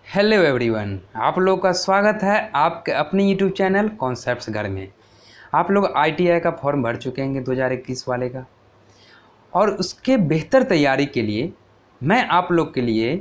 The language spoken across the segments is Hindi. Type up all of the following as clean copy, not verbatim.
हेलो एवरीवन, आप लोगों का स्वागत है आपके अपने यूट्यूब चैनल कॉन्सेप्ट्स घर में। आप लोग आईटीआई का फॉर्म भर चुके हैं 2021 वाले का, और उसके बेहतर तैयारी के लिए मैं आप लोग के लिए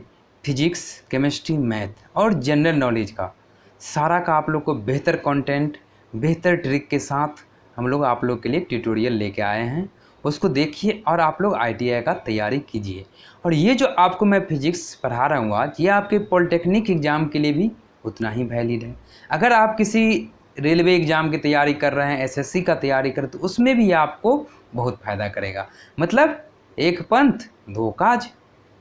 फिजिक्स, केमिस्ट्री, मैथ और जनरल नॉलेज का सारा का आप लोग को बेहतर कंटेंट, बेहतर ट्रिक के साथ हम लोग आप लोग के लिए ट्यूटोरियल लेके आए हैं। उसको देखिए और आप लोग आईटीआई का तैयारी कीजिए। और ये जो आपको मैं फिजिक्स पढ़ा रहा हूँ आज, ये आपके पॉलिटेक्निक एग्ज़ाम के लिए भी उतना ही वैलिड है। अगर आप किसी रेलवे एग्ज़ाम की तैयारी कर रहे हैं, एसएससी का तैयारी कर, तो उसमें भी आपको बहुत फ़ायदा करेगा। मतलब एक पंथ दो काज,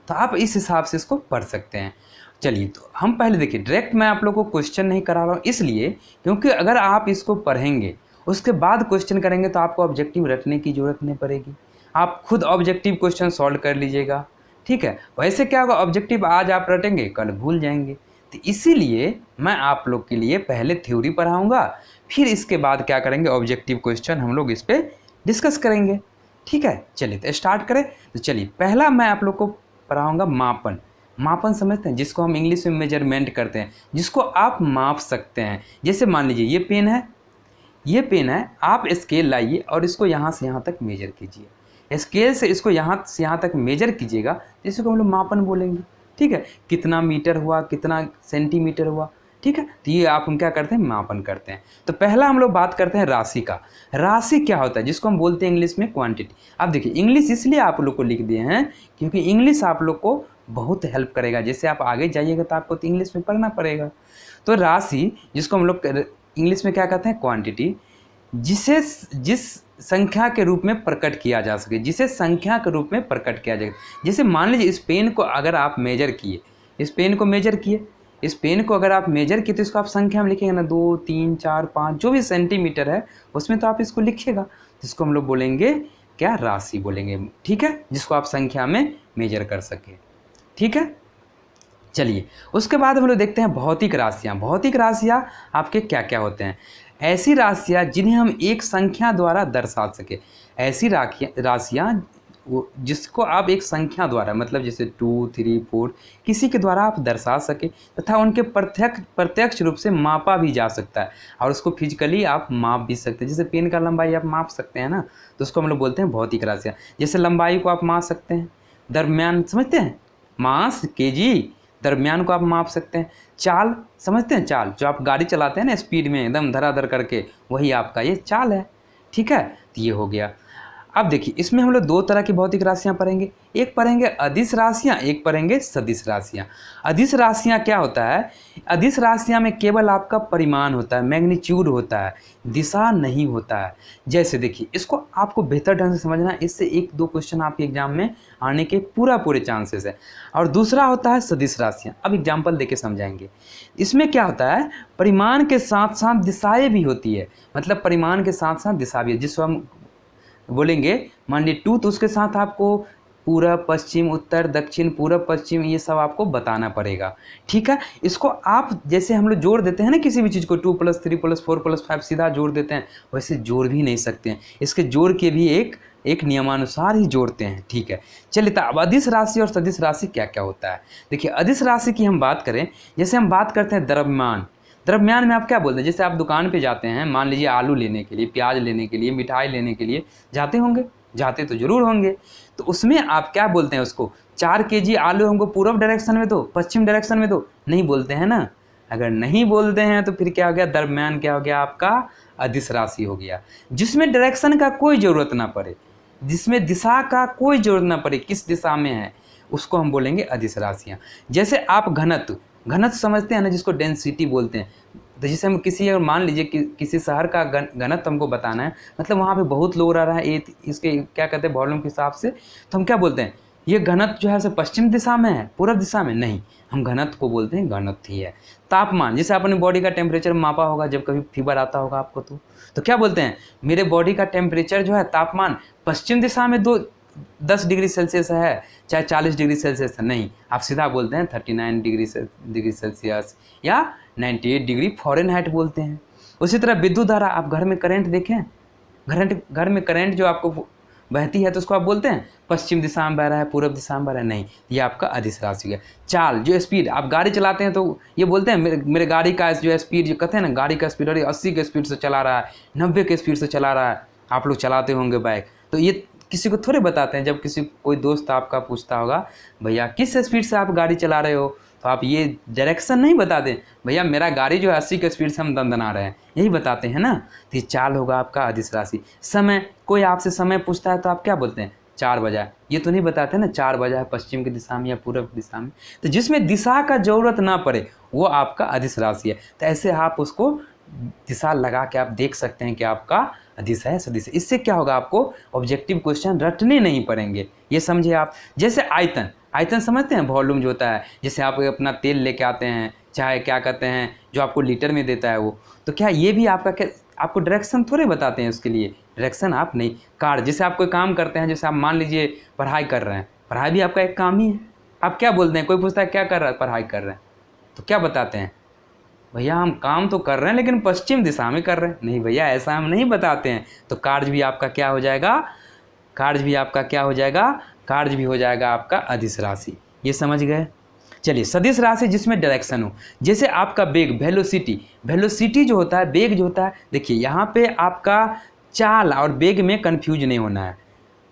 तो आप इस हिसाब से इसको पढ़ सकते हैं। चलिए, तो हम पहले देखिए, डायरेक्ट मैं आप लोगों को क्वेश्चन नहीं करा रहा हूँ, इसलिए क्योंकि अगर आप इसको पढ़ेंगे उसके बाद क्वेश्चन करेंगे तो आपको ऑब्जेक्टिव रटने की ज़रूरत नहीं पड़ेगी। आप खुद ऑब्जेक्टिव क्वेश्चन सॉल्व कर लीजिएगा, ठीक है। वैसे क्या होगा, ऑब्जेक्टिव आज आप रटेंगे कल भूल जाएंगे। तो इसीलिए मैं आप लोग के लिए पहले थ्योरी पढ़ाऊँगा, फिर इसके बाद क्या करेंगे, ऑब्जेक्टिव क्वेश्चन हम लोग इस पर डिस्कस करेंगे, ठीक है। चलिए तो स्टार्ट करें। तो चलिए, पहला मैं आप लोग को पढ़ाऊँगा मापन। मापन समझते हैं, जिसको हम इंग्लिश में मेजरमेंट करते हैं, जिसको आप माप सकते हैं। जैसे मान लीजिए ये पेन है, ये पेन है, आप स्केल लाइए और इसको यहाँ से यहाँ तक मेजर कीजिए। स्केल से इसको यहाँ से यहाँ तक मेजर कीजिएगा, जिसको हम लोग मापन बोलेंगे, ठीक है। कितना मीटर हुआ, कितना सेंटीमीटर हुआ, ठीक है। तो ये आप हम क्या करते हैं, मापन करते हैं। तो पहला हम लोग बात करते हैं राशि का। राशि क्या होता है, जिसको हम बोलते हैं इंग्लिश में क्वांटिटी। अब देखिए, इंग्लिश इसलिए आप लोग को लिख दिए हैं क्योंकि इंग्लिश आप लोग को बहुत हेल्प करेगा। जैसे आप आगे जाइएगा तो आपको तो इंग्लिश में पढ़ना पड़ेगा। तो राशि, जिसको हम लोग इंग्लिश में क्या कहते हैं, क्वांटिटी, जिसे जिस संख्या के रूप में प्रकट किया जा सके, जिसे संख्या के रूप में प्रकट किया जाए। जैसे मान लीजिए इस पेन को अगर आप मेजर किए, इस पेन को मेजर किए, इस पेन को अगर आप मेजर किए तो इसको आप संख्या में लिखेंगे ना, 2 3 4 5 जो भी सेंटीमीटर है उसमें तो आप इसको लिखिएगा। जिसको हम लोग बोलेंगे क्या, राशि बोलेंगे, ठीक है। जिसको आप संख्या में मेजर कर सके, ठीक है। चलिए, उसके बाद हम लोग देखते हैं भौतिक राशियाँ। भौतिक राशियाँ आपके क्या क्या होते हैं, ऐसी राशियाँ जिन्हें हम एक संख्या द्वारा दर्शा सके। ऐसी राशियाँ जिसको आप एक संख्या द्वारा, मतलब जैसे 2 3 4 किसी के द्वारा आप दर्शा सके, तथा उनके प्रत्यक्ष रूप से मापा भी जा सकता है, और उसको फिजिकली आप माप भी सकते हैं। जैसे पेन का लंबाई आप माप सकते हैं ना, तो उसको हम लोग बोलते हैं भौतिक राशियाँ। जैसे लंबाई को आप माप सकते हैं, दरम्यान समझते हैं, मास केजी, दरमियान को आप माप सकते हैं। चाल समझते हैं, चाल जो आप गाड़ी चलाते हैं ना स्पीड में एकदम धड़ाधड़ करके, वही आपका ये चाल है, ठीक है। तो ये हो गया। अब देखिए, इसमें हम लोग दो तरह की भौतिक राशियाँ पढ़ेंगे। एक पढ़ेंगे अदिश राशियाँ, एक पढ़ेंगे सदिश राशियाँ। अदिश राशियाँ क्या होता है, अदिश राशियाँ में केवल आपका परिमाण होता है, मैग्नीट्यूड होता है, दिशा नहीं होता है। जैसे देखिए, इसको आपको बेहतर ढंग से समझना है, इससे 1-2 क्वेश्चन आपके एग्जाम में आने के पूरे चांसेस है। और दूसरा होता है सदिश राशियाँ। अब एग्जाम्पल देके समझाएंगे। इसमें क्या होता है, परिमाण के साथ साथ दिशाएँ भी होती है। मतलब परिमाण के साथ साथ दिशा भी है, जिसको हम बोलेंगे मान लीजिए 2, तो उसके साथ आपको पूरब पश्चिम, उत्तर दक्षिण, पूरब पश्चिम, ये सब आपको बताना पड़ेगा, ठीक है। इसको आप जैसे हम लोग जोड़ देते हैं ना किसी भी चीज़ को, 2 + 3 + 4 + 5 सीधा जोड़ देते हैं, वैसे जोड़ भी नहीं सकते हैं। इसके जोड़ के भी एक नियमानुसार ही जोड़ते हैं, ठीक है। चलिए, तो अब अदिश राशि और सदिश राशि क्या क्या होता है। देखिए, अदिश राशि की हम बात करें, जैसे हम बात करते हैं द्रव्यमान। द्रव्यमान में आप क्या बोलते हैं, जैसे आप दुकान पे जाते हैं, मान लीजिए आलू लेने के लिए, प्याज लेने के लिए, मिठाई लेने के लिए जाते होंगे, जाते तो जरूर होंगे। तो उसमें आप क्या बोलते हैं, उसको 4 केजी आलू हमको पूर्व डायरेक्शन में दो, पश्चिम डायरेक्शन में दो, नहीं बोलते हैं ना। अगर नहीं बोलते हैं तो फिर क्या हो गया, द्रव्यमान क्या हो गया, आपका अदिश राशि हो गया। जिसमें डायरेक्शन का कोई ज़रूरत ना पड़े, जिसमें दिशा का कोई जरूरत ना पड़े, किस दिशा में है, उसको हम बोलेंगे अदिश राशियाँ। जैसे आप घनत्व, घनत्व समझते हैं ना, जिसको डेंसिटी बोलते हैं। तो जैसे हम किसी, अगर मान लीजिए कि किसी शहर का घनत्व हमको बताना है, मतलब वहाँ पे बहुत लोग रह रहा है, इसके क्या कहते हैं वॉल्यूम के हिसाब से, तो हम क्या बोलते हैं, ये घनत्व जो है सो पश्चिम दिशा में है, पूर्व दिशा में नहीं, हम घनत्व को बोलते हैं घनत्व ही है। तापमान, जैसे आपने बॉडी का टेम्परेचर मापा होगा, जब कभी फीवर आता होगा आपको, तो क्या बोलते हैं, मेरे बॉडी का टेम्परेचर जो है, तापमान पश्चिम दिशा में 10 डिग्री सेल्सियस है, चाहे 40 डिग्री सेल्सियस है, नहीं, आप सीधा बोलते हैं 39 डिग्री सेल्सियस या 98 डिग्री फ़ारेनहाइट बोलते हैं। उसी तरह विद्युत धारा, आप घर में करंट देखें, घर में करंट जो आपको बहती है तो उसको आप बोलते हैं पश्चिम दिशा में बह रहा है, पूर्व दिशा में बह रहा है, नहीं, ये आपका अदिश राशि है। चाल, जो स्पीड, आप गाड़ी चलाते हैं तो ये बोलते हैं मेरे गाड़ी का जो स्पीड, जो कहते हैं ना गाड़ी का स्पीड, अरे 80 के स्पीड से चला रहा है, 90 के स्पीड से चला रहा है। आप लोग चलाते होंगे बाइक, तो ये किसी को थोड़े बताते हैं। जब किसी कोई दोस्त आपका पूछता होगा भैया किस स्पीड से आप गाड़ी चला रहे हो, तो आप ये डायरेक्शन नहीं बताते, भैया मेरा गाड़ी जो है 80 के स्पीड से हम दंदना रहे हैं, यही बताते हैं ना। तो ये चाल होगा आपका अदिश राशि। समय, कोई आपसे समय पूछता है तो आप क्या बोलते हैं 4 बजा, ये तो नहीं बताते ना 4 बजा है पश्चिम की दिशा में या पूर्व की दिशा में। तो जिसमें दिशा का जरूरत ना पड़े वो आपका अदिश राशि है। तो ऐसे आप उसको दिशा लगा के आप देख सकते हैं कि आपका अदिश है सदिश है। इससे क्या होगा, आपको ऑब्जेक्टिव क्वेश्चन रटने नहीं पड़ेंगे, ये समझे आप। जैसे आयतन, आयतन समझते हैं, वॉल्यूम जो होता है, जैसे आप अपना तेल लेके आते हैं, चाहे क्या कहते हैं जो आपको लीटर में देता है वो, तो क्या ये भी आपका क्या, आपको डायरेक्शन थोड़े बताते हैं उसके लिए, डायरेक्शन आप नहीं। कार्य, जैसे आप कोई काम करते हैं, जैसे आप मान लीजिए पढ़ाई कर रहे हैं, पढ़ाई भी आपका एक काम ही है। आप क्या बोलते हैं, कोई पूछता है क्या कर रहा है, पढ़ाई कर रहे हैं, तो क्या बताते हैं, भैया हम काम तो कर रहे हैं लेकिन पश्चिम दिशा में कर रहे हैं, नहीं भैया ऐसा हम नहीं बताते हैं। तो कार्य भी आपका क्या हो जाएगा, कार्य भी आपका क्या हो जाएगा, कार्य भी हो जाएगा आपका अदिश राशि। ये समझ गए। चलिए, सदिश राशि जिसमें डायरेक्शन हो, जैसे आपका वेग, वेलोसिटी, वेलोसिटी जो होता है, वेग जो होता है, देखिए यहाँ पे आपका चाल और वेग में कंफ्यूज नहीं होना है,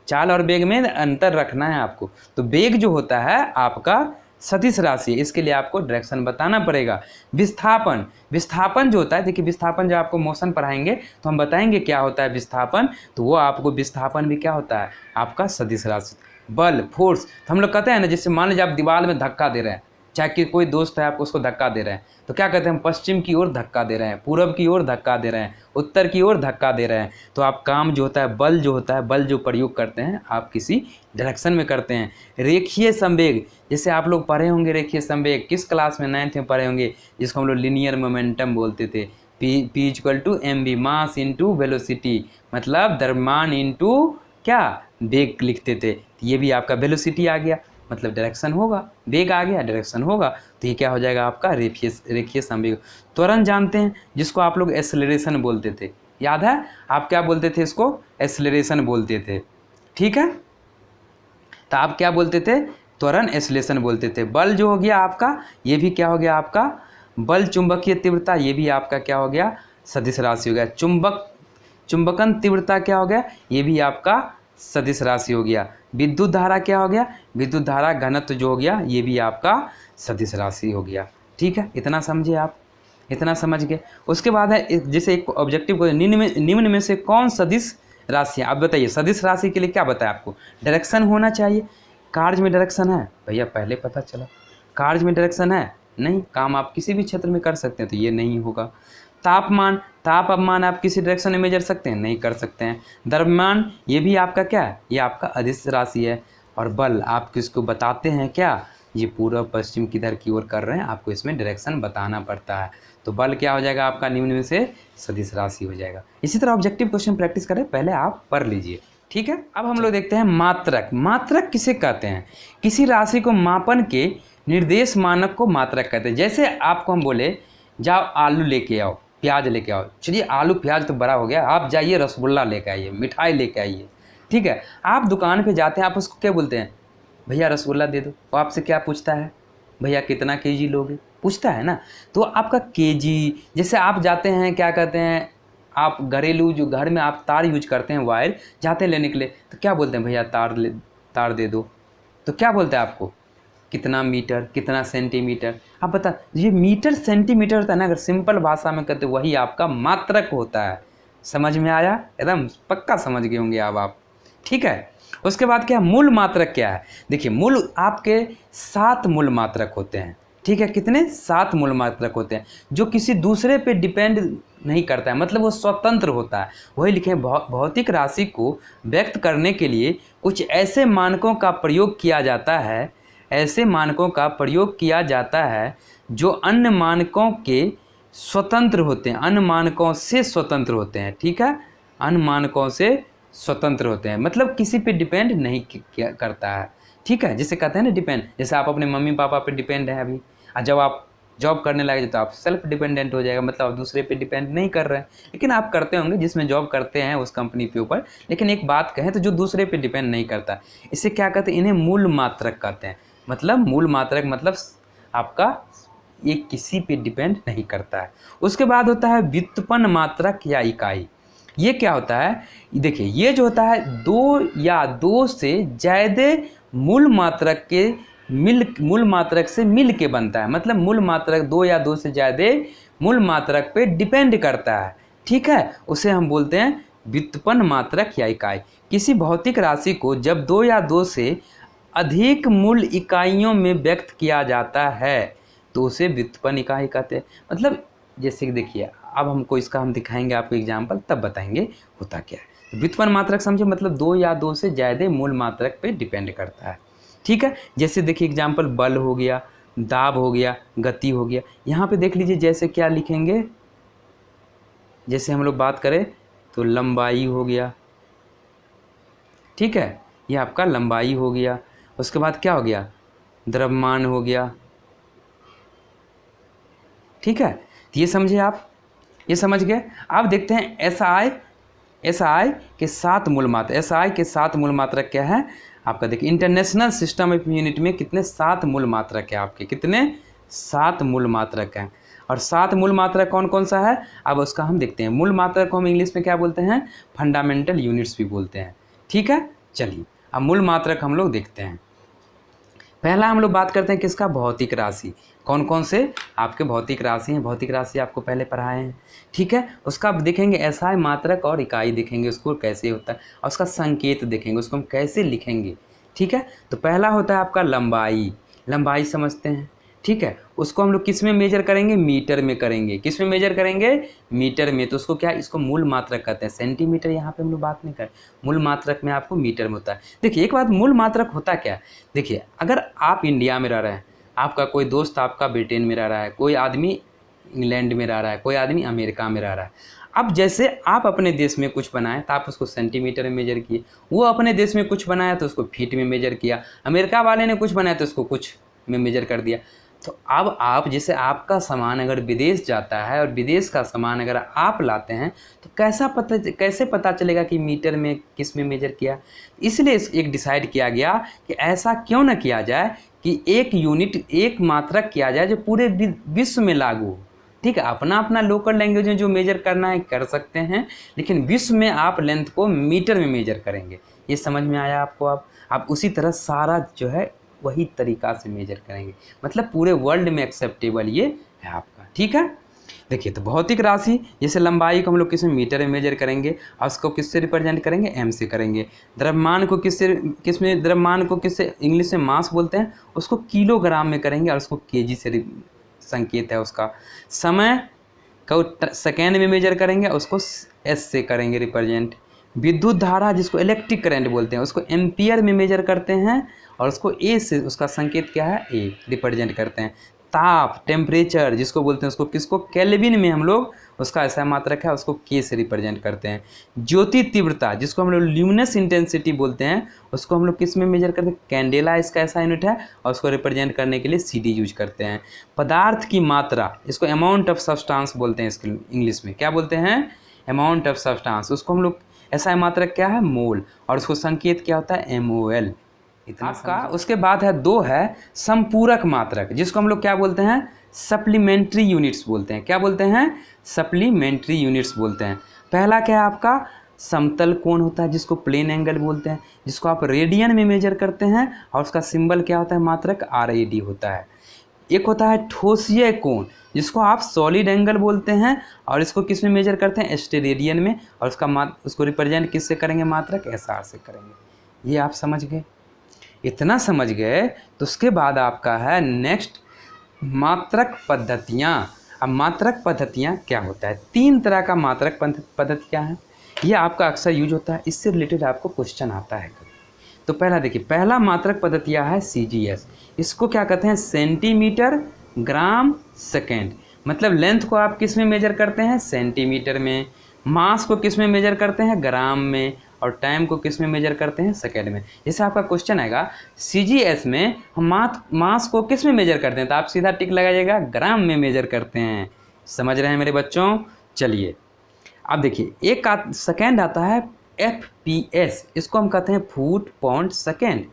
चाल और वेग में अंतर रखना है आपको। तो वेग जो होता है आपका सदिश राशि, इसके लिए आपको डायरेक्शन बताना पड़ेगा। विस्थापन, विस्थापन जो होता है, देखिए विस्थापन जब आपको मोशन पढ़ाएंगे तो हम बताएंगे क्या होता है विस्थापन, तो वो आपको विस्थापन भी क्या होता है आपका सदिश राशि। बल, फोर्स, तो हम लोग कहते हैं ना, जैसे मान लीजिए आप दीवार में धक्का दे रहे हैं, चाहे कि कोई दोस्त है आपको उसको धक्का दे रहे हैं, तो क्या कहते हैं, हम पश्चिम की ओर धक्का दे रहे हैं, पूर्व की ओर धक्का दे रहे हैं, उत्तर की ओर धक्का दे रहे हैं। तो आप काम जो होता है, बल जो होता है, बल जो प्रयोग करते हैं आप किसी डायरेक्शन में करते हैं। रेखीय संवेग, जैसे आप लोग पढ़े होंगे रेखीय संवेग, किस क्लास में, 9th में पढ़े होंगे, जिसको हम लोग लीनियर मोमेंटम बोलते थे। P = mv, mass into velocity, मतलब द्रव्यमान इंटू क्या, वेग लिखते थे। ये भी आपका वेलोसिटी आ गया, मतलब डायरेक्शन होगा, वेग आ गया डायरेक्शन होगा, तो ये क्या हो जाएगा आपका रेखीय संवेग। त्वरण जानते हैं, जिसको आप लोग एक्सेलरेशन बोलते थे, याद है आप क्या बोलते थे, इसको एक्सेलरेशन बोलते थे, ठीक है। तो आप क्या बोलते थे, त्वरण एक्सेलरेशन बोलते थे। बल जो हो गया आपका, ये भी क्या हो गया आपका बल। चुंबकीय तीव्रता, ये भी आपका क्या हो गया सदिश राशि हो गया। चुंबकन तीव्रता क्या हो गया, ये भी आपका सदिश राशि हो गया। विद्युत धारा क्या हो गया, विद्युत धारा घनत्व जो हो गया, ये भी आपका सदिश राशि हो गया, ठीक है। इतना समझे आप, इतना समझ गए। उसके बाद है जैसे एक ऑब्जेक्टिव को, निम्न में से कौन सदिश राशि है, आप बताइए। सदिश राशि के लिए क्या बताया आपको, डायरेक्शन होना चाहिए। कार्य में डायरेक्शन है, भैया पहले पता चला, कार्य में डायरेक्शन है नहीं, काम आप किसी भी क्षेत्र में कर सकते हैं, तो ये नहीं होगा। तापमान, तापमान आप किसी डायरेक्शन में मेजर सकते हैं, नहीं कर सकते हैं। द्रव्यमान, ये भी आपका क्या है, ये आपका अदिश राशि है। और बल आप किसको बताते हैं, क्या, ये पूर्व पश्चिम किधर की ओर कर रहे हैं, आपको इसमें डायरेक्शन बताना पड़ता है। तो बल क्या हो जाएगा आपका, निम्न में से सदिश राशि हो जाएगा। इसी तरह ऑब्जेक्टिव क्वेश्चन प्रैक्टिस करें, पहले आप पढ़ लीजिए, ठीक है। अब हम लोग देखते हैं मात्रक। मात्रक किसे कहते हैं, किसी राशि को मापन के निर्देश मानक को मात्रक कहते हैं। जैसे आपको हम बोले जाओ आलू लेके आओ, प्याज लेके आओ, चलिए आलू प्याज तो बड़ा हो गया, आप जाइए रसगुल्ला लेके आइए, मिठाई लेके आइए, ठीक है। आप दुकान पे जाते हैं, आप उसको क्या बोलते हैं, भैया रसगुल्ला दे दो। वो आपसे क्या पूछता है, भैया कितना केजी लोगे, पूछता है ना। तो आपका केजी, जैसे आप जाते हैं क्या कहते हैं, आप घरेलू जो घर में आप तार यूज करते हैं, वायर जाते हैं लेने के लिए, तो क्या बोलते हैं, भैया तार दे दो। तो क्या बोलते हैं आपको, कितना मीटर, कितना सेंटीमीटर, आप बता। ये मीटर सेंटीमीटर होता है ना, अगर सिंपल भाषा में कहते वही आपका मात्रक होता है। समझ में आया, एकदम पक्का समझ गए होंगे अब आप, ठीक है। उसके बाद क्या, मूल मात्रक क्या है, देखिए मूल आपके 7 मूल मात्रक होते हैं, ठीक है। कितने, 7 मूल मात्रक होते हैं, जो किसी दूसरे पे डिपेंड नहीं करता है, मतलब वो स्वतंत्र होता है। वही लिखे, भौतिक राशि को व्यक्त करने के लिए कुछ ऐसे मानकों का प्रयोग किया जाता है, ऐसे मानकों का प्रयोग किया जाता है जो अन्य मानकों के स्वतंत्र होते हैं, अन्य मानकों से स्वतंत्र होते हैं, ठीक है। अन्य मानकों से स्वतंत्र होते हैं, मतलब किसी पे डिपेंड नहीं करता है, ठीक है। जिसे कहते हैं ना डिपेंड, जैसे आप अपने मम्मी पापा पे डिपेंड हैं अभी, और जब आप जॉब करने लगे तो आप सेल्फ डिपेंडेंट हो जाएगा, मतलब आप दूसरे पे डिपेंड नहीं कर रहे हैं। लेकिन आप करते होंगे जिसमें जॉब करते हैं उस कंपनी के ऊपर, लेकिन एक बात कहें तो जो दूसरे पे डिपेंड नहीं करता, इसे क्या कहते हैं, इन्हें मूल मात्रक कहते हैं। मतलब मूल मात्रक मतलब आपका ये किसी पे डिपेंड नहीं करता है। उसके बाद होता है व्युत्पन्न मात्रक या इकाई। ये क्या होता है, देखिए ये जो होता है दो या दो से ज़्यादा मूल मात्रक से मिल के बनता है। मतलब मूल मात्रक दो या दो से ज़्यादा मूल मात्रक पे डिपेंड करता है, ठीक है, उसे हम बोलते हैं व्युत्पन्न मात्रक या इकाई। किसी भौतिक राशि को जब दो या दो से अधिक मूल इकाइयों में व्यक्त किया जाता है तो उसे व्युत्पन्न इकाई कहते हैं। मतलब जैसे कि देखिए अब हमको इसका हम दिखाएंगे आपको एग्जाम्पल, तब बताएंगे होता क्या है। तो व्युत्पन्न मात्रक समझे, मतलब दो या दो से ज़्यादा मूल मात्रक पे डिपेंड करता है, ठीक है। जैसे देखिए एग्जाम्पल बल हो गया, दाब हो गया, गति हो गया। यहाँ पे देख लीजिए जैसे क्या लिखेंगे, जैसे हम लोग बात करें तो लंबाई हो गया, ठीक है, ये आपका लंबाई हो गया। उसके बाद क्या हो गया, द्रव्यमान हो गया, ठीक है। तो ये समझे आप, ये समझ गए। आप देखते हैं एसआई के 7 मूल मात्रक, एसआई के 7 मूल मात्रक क्या है आपका, देखिए इंटरनेशनल सिस्टम ऑफ यूनिट में कितने 7 मूल मात्रक है आपके, कितने 7 मूल मात्रक हैं। और 7 मूल मात्रक कौन कौन सा है, अब उसका हम देखते हैं। मूल मात्रक को हम इंग्लिश में क्या बोलते हैं, फंडामेंटल यूनिट्स भी बोलते हैं, ठीक है। चलिए अब मूल मात्रक हम लोग देखते हैं। पहला हम लोग बात करते हैं किसका, भौतिक राशि। कौन कौन से आपके भौतिक राशि हैं, भौतिक राशि आपको पहले पढ़ाए हैं, ठीक है। उसका आप देखेंगे एसआई मात्रक और इकाई देखेंगे उसको कैसे होता है, और उसका संकेत देखेंगे उसको हम कैसे लिखेंगे, ठीक है। तो पहला होता है आपका लंबाई, लंबाई समझते हैं, ठीक है। उसको हम लोग किस में मेजर करेंगे, मीटर में करेंगे। किस में मेजर करेंगे, मीटर में। तो उसको क्या, इसको मूल मात्रक कहते हैं। सेंटीमीटर यहाँ पे हम लोग बात नहीं करें, मूल मात्रक में आपको मीटर में होता है। देखिए एक बात, मूल मात्रक होता क्या है, देखिए अगर आप इंडिया में रह रहे हैं, आपका कोई दोस्त आपका ब्रिटेन में रह रहा है, कोई आदमी इंग्लैंड में रह रहा है, कोई आदमी अमेरिका में रह रहा है। अब जैसे आप अपने देश में कुछ बनाए तो आप उसको सेंटीमीटर में मेजर किए, वो अपने देश में कुछ बनाया तो उसको फीट में मेजर किया, अमेरिका वाले ने कुछ बनाया तो उसको कुछ में मेजर कर दिया। तो अब आप जैसे आपका सामान अगर विदेश जाता है और विदेश का सामान अगर आप लाते हैं तो कैसे पता चलेगा कि मीटर में किस में मेजर किया। इसलिए एक डिसाइड किया गया कि ऐसा क्यों न किया जाए कि एक यूनिट, एक मात्रक किया जाए जो पूरे विश्व में लागू हो, ठीक है। अपना अपना लोकल लैंग्वेज में जो मेजर करना है कर सकते हैं, लेकिन विश्व में आप लेंथ को मीटर में मेजर करेंगे। ये समझ में आया आपको। आप उसी तरह सारा जो है वही तरीका से मेजर करेंगे, मतलब पूरे वर्ल्ड में एक्सेप्टेबल ये है आपका, ठीक है। देखिए तो भौतिक राशि जैसे लंबाई को हम लोग किस में, मीटर में मेजर करेंगे, और उसको किससे रिप्रेजेंट करेंगे, एम से करेंगे। द्रव्यमान को द्रव्यमान को किससे, इंग्लिश में मास बोलते हैं, उसको किलोग्राम में करेंगे, और उसको केजी से संकेत है उसका। समय को सेकेंड में मेजर करेंगे, उसको एस से करेंगे रिप्रेजेंट। विद्युत धारा जिसको इलेक्ट्रिक करंट बोलते हैं उसको एम्पियर में मेजर करते हैं, और उसको ए से, उसका संकेत क्या है, ए रिप्रेजेंट करते हैं। ताप टेम्परेचर जिसको बोलते हैं उसको किसको, केल्विन में हम लोग उसका ऐसा मात्रक है, उसको के से रिप्रेजेंट करते हैं। ज्योति तीव्रता जिसको हम लोग ल्यूमिनस इंटेंसिटी बोलते हैं, उसको हम लोग किस में मेजर करते हैं, कैंडेला इसका ऐसा यूनिट है, और उसको रिप्रेजेंट करने के लिए CD यूज करते हैं। पदार्थ की मात्रा इसको अमाउंट ऑफ सब्सटेंस बोलते हैं, इसके इंग्लिश में क्या बोलते हैं, अमाउंट ऑफ सब्सटेंस। उसको हम लोग ऐसा मात्रक क्या है, मोल, और उसको संकेत क्या होता है, MOL। इतना आपका उसके बाद है 2 है संपूरक मात्रक जिसको हम लोग क्या बोलते हैं, सप्लीमेंट्री यूनिट्स बोलते हैं। क्या बोलते हैं, सप्लीमेंट्री यूनिट्स बोलते हैं। पहला क्या है आपका, समतल कोण होता है जिसको प्लेन एंगल बोलते हैं, जिसको आप रेडियन में मेजर करते हैं, और उसका सिंबल क्या होता है, मात्रक RAD होता है। एक होता है ठोसीय कोण जिसको आप सॉलिड एंगल बोलते हैं, और इसको किस में मेजर करते हैं, स्टेरेडियन में, और उसको रिप्रेजेंट किससे करेंगे, मात्रक SR से करेंगे। ये आप समझ गए। इतना समझ गए तो उसके बाद आपका है नेक्स्ट मात्रक पद्धतियाँ। अब मात्रक पद्धतियाँ क्या होता है, 3 तरह का मात्रक पद्धतियाँ हैं, ये आपका अक्सर यूज होता है, इससे रिलेटेड आपको क्वेश्चन आता है। तो पहला देखिए, पहला मात्रक पद्धतियाँ है CGS। इसको क्या कहते हैं, सेंटीमीटर ग्राम सेकेंड। मतलब लेंथ को आप किस में मेजर करते हैं, सेंटीमीटर में। मास को किस में मेजर करते हैं, ग्राम में। और टाइम को किस में मेजर करते हैं, सेकेंड में। जैसे आपका क्वेश्चन आएगा CGS में हम मास को किस में मेजर करते हैं, तो आप सीधा टिक लगाइएगा ग्राम में मेजर करते हैं। समझ रहे हैं मेरे बच्चों। चलिए अब देखिए एक सेकेंड आता है FPS, इसको हम कहते हैं foot pound second.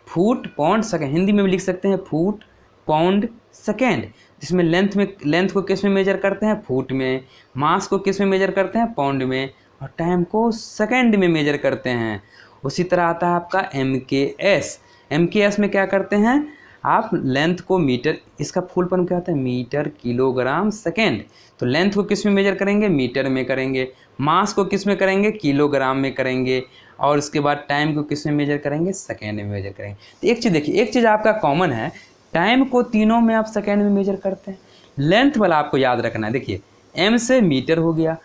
Foot pound second Hindi में भी लिख सकते हैं फुट पाउंड सेकेंड, जिसमें लेंथ को किस में मेजर करते हैं, फुट में, मास को किस में मेजर करते हैं, पाउंड में, और टाइम को सेकेंड में मेजर करते हैं। उसी तरह आता है आपका MKS। MKS में क्या करते हैं आप, लेंथ को मीटर, इसका फुल फॉर्म क्या होता है, मीटर किलोग्राम सेकेंड। तो लेंथ को किस में मेजर करेंगे, मीटर में करेंगे, मास को किस में करेंगे, किलोग्राम में करेंगे, और उसके बाद टाइम को किस में मेजर करेंगे, सेकेंड में मेजर करेंगे। तो एक चीज़ देखिए, एक चीज़ आपका कॉमन है, टाइम को तीनों में आप सेकेंड में मेजर करते हैं। लेंथ वाला आपको याद रखना है। देखिए M से मीटर हो गया,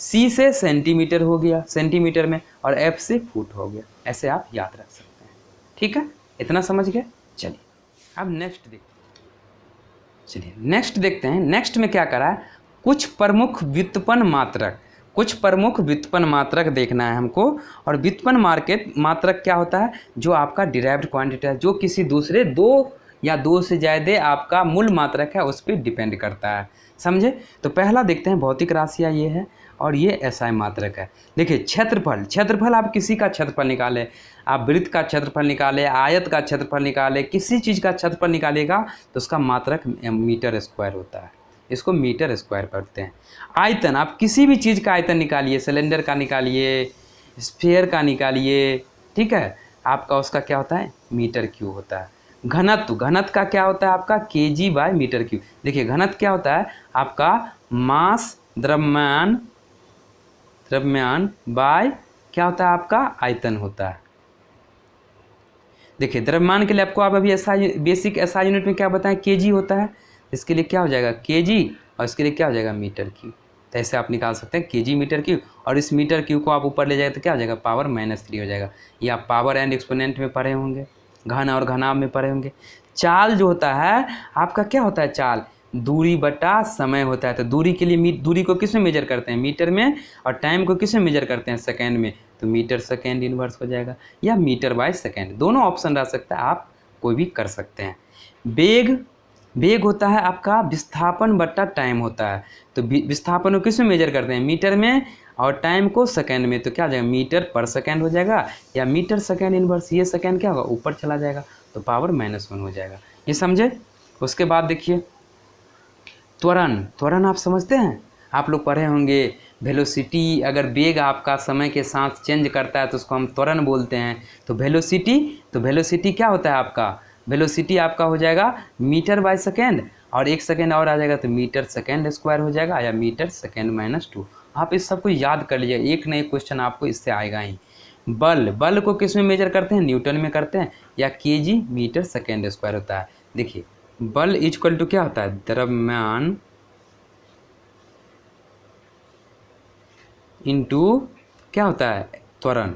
C से सेंटीमीटर हो गया सेंटीमीटर में, और F से फुट हो गया। ऐसे आप याद रख सकते हैं। ठीक है, इतना समझ गए। चलिए अब नेक्स्ट देखते हैं। नेक्स्ट में क्या करा है, कुछ प्रमुख व्युत्पन्न मात्रक देखना है हमको। और व्युत्पन्न मात्रक क्या होता है, जो आपका डिराइव्ड क्वांटिटी है, जो किसी दूसरे दो या दो से ज़्यादा आपका मूल मात्रक है उस पर डिपेंड करता है। समझे। तो पहला देखते हैं भौतिक राशियाँ ये है, और ये SI मात्रक है। देखिए क्षेत्रफल आप किसी का क्षेत्रफल निकालें, आप वृत्त का क्षेत्रफल निकालें, आयत का क्षेत्रफल निकालें, किसी चीज़ का क्षेत्रफल निकालेगा तो उसका मात्रक मीटर स्क्वायर होता है, इसको मीटर स्क्वायर करते हैं। आयतन, आप किसी भी चीज़ का आयतन निकालिए, सिलेंडर का निकालिए, स्फीयर का निकालिए, ठीक है, आपका उसका क्या होता है, मीटर क्यूब होता है। घनत्व का क्या होता है आपका, kg/मीटर क्यूब। देखिए घनत्व क्या होता है आपका, मास द्रव्यमान बाय क्या होता है आपका, आयतन होता है। देखिए द्रव्यमान के लिए आपको आप अभी बेसिक SI यूनिट में क्या बताएं, kg होता है, इसके लिए क्या हो जाएगा kg, और इसके लिए क्या हो जाएगा मीटर क्यूब। तो ऐसे आप निकाल सकते हैं kg मीटर क्यूब, और इस मीटर क्यूब को आप ऊपर ले जाए तो क्या हो जाएगा, पावर -3 हो जाएगा। ये आप पावर एंड एक्सपोनेंट में पढ़े होंगे, घन और घनाभ में पढ़े होंगे। चाल जो होता है आपका क्या होता है, चाल दूरी बटा समय होता है। तो दूरी के लिए दूरी को किस में मेजर करते हैं, मीटर में, और टाइम को किस में मेजर करते हैं, सेकेंड में। तो मीटर सेकेंड इनवर्स हो जाएगा, या मीटर/सेकेंड, दोनों ऑप्शन रह सकता है, आप कोई भी कर सकते हैं। वेग होता है आपका विस्थापन बटा टाइम होता है। तो विस्थापन को किस में मेजर करते हैं, मीटर में, और टाइम को सेकेंड में। तो क्या हो जाएगा, मीटर/सेकेंड हो जाएगा, या मीटर सेकेंड इनवर्स। ये सेकेंड क्या होगा, ऊपर चला जाएगा, तो पावर -1 हो जाएगा। ये समझे। उसके बाद देखिए त्वरण आप समझते हैं, आप लोग पढ़े होंगे वेलोसिटी। अगर वेग आपका समय के साथ चेंज करता है तो उसको हम त्वरण बोलते हैं। तो वेलोसिटी क्या होता है आपका, वेलोसिटी आपका हो जाएगा मीटर/सेकेंड, और एक सेकेंड और आ जाएगा तो मीटर सेकेंड स्क्वायर हो जाएगा, या मीटर सेकेंड -2। आप इस सबको याद कर लीजिए, एक नए क्वेश्चन आपको इससे आएगा ही। बल को किस में मेजर करते हैं, न्यूटन में करते हैं, या kg मीटर सेकेंड स्क्वायर होता है। देखिए बल इक्वल टू क्या होता है, द्रव्यमान इंटू क्या होता है, त्वरण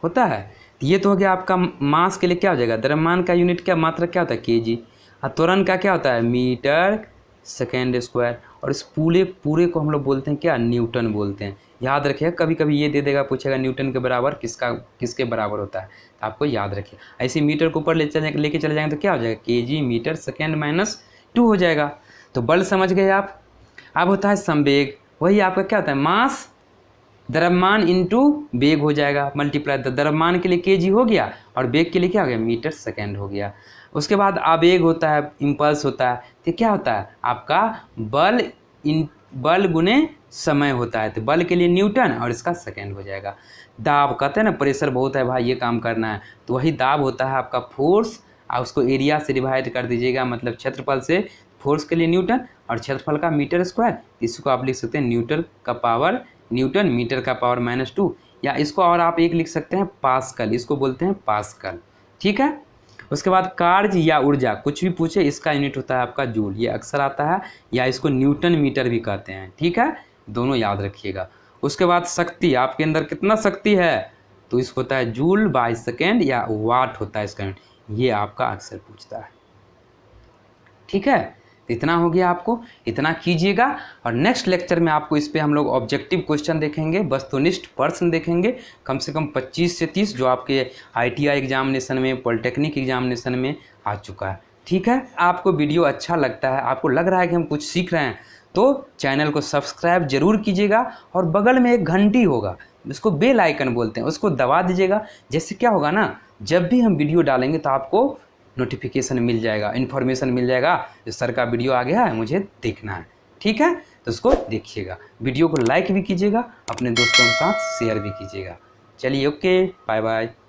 होता है। ये तो हो गया आपका मास के लिए क्या हो जाएगा, द्रव्यमान का यूनिट क्या मात्रक क्या होता है, kg, और त्वरण का क्या होता है, मीटर सेकेंड स्क्वायर। और इस पूरे को हम लोग बोलते हैं क्या, न्यूटन बोलते हैं। याद रखिएगा, कभी कभी ये दे देगा, पूछेगा न्यूटन के बराबर किसके बराबर होता है, तो आपको याद रखिए। ऐसे मीटर के ऊपर लेके चले जाएंगे तो क्या हो जाएगा, kg मीटर सेकेंड -2 हो जाएगा। तो बल समझ गए आप। अब होता है संवेग, वही आपका क्या होता है, मास द्रव्यमान इंटू वेग हो जाएगा, मल्टीप्लाई। द्रव्यमान के लिए kg हो गया, और वेग के लिए क्या हो गया, मीटर सेकेंड हो गया। उसके बाद आवेग होता है, इम्पल्स होता है। तो क्या होता है आपका, बल गुने समय होता है। तो बल के लिए न्यूटन, और इसका सेकेंड हो जाएगा। दाब कहते हैं ना, प्रेशर बहुत है भाई, ये काम करना है, तो वही दाब होता है आपका फोर्स, और उसको एरिया से डिवाइड कर दीजिएगा, मतलब क्षेत्रफल से। फोर्स के लिए न्यूटन, और क्षेत्रफल का मीटर स्क्वायर। इसको आप लिख सकते हैं न्यूटन मीटर का पावर -2, या इसको और आप एक लिख सकते हैं पास्कल, इसको बोलते हैं पास्कल। ठीक है। उसके बाद कार्य या ऊर्जा, कुछ भी पूछे, इसका यूनिट होता है आपका जूल, ये अक्सर आता है, या इसको न्यूटन मीटर भी कहते हैं। ठीक है, दोनों याद रखिएगा। उसके बाद शक्ति, आपके अंदर कितना शक्ति है, तो इसको होता है जूल/सेकेंड, या वाट होता है इसका यूनिट, ये आपका अक्सर पूछता है। ठीक है, तो इतना हो गया, आपको इतना कीजिएगा। और नेक्स्ट लेक्चर में आपको इस पे हम लोग ऑब्जेक्टिव क्वेश्चन देखेंगे, वस्तुनिष्ठ प्रश्न देखेंगे, कम से कम 25 से 30 जो आपके ITI एग्जामिनेशन में, पॉलिटेक्निक एग्जामिनेशन में आ चुका है। ठीक है, आपको वीडियो अच्छा लगता है, आपको लग रहा है कि हम कुछ सीख रहे हैं, तो चैनल को सब्सक्राइब जरूर कीजिएगा। और बगल में एक घंटी होगा, उसको बेल आइकन बोलते हैं, उसको दबा दीजिएगा। जैसे क्या होगा ना, जब भी हम वीडियो डालेंगे तो आपको नोटिफिकेशन मिल जाएगा, इन्फॉर्मेशन मिल जाएगा, जो सर का वीडियो आ गया है मुझे देखना है। ठीक है, तो उसको देखिएगा, वीडियो को लाइक भी कीजिएगा, अपने दोस्तों के साथ शेयर भी कीजिएगा। चलिए, ओके, बाय बाय।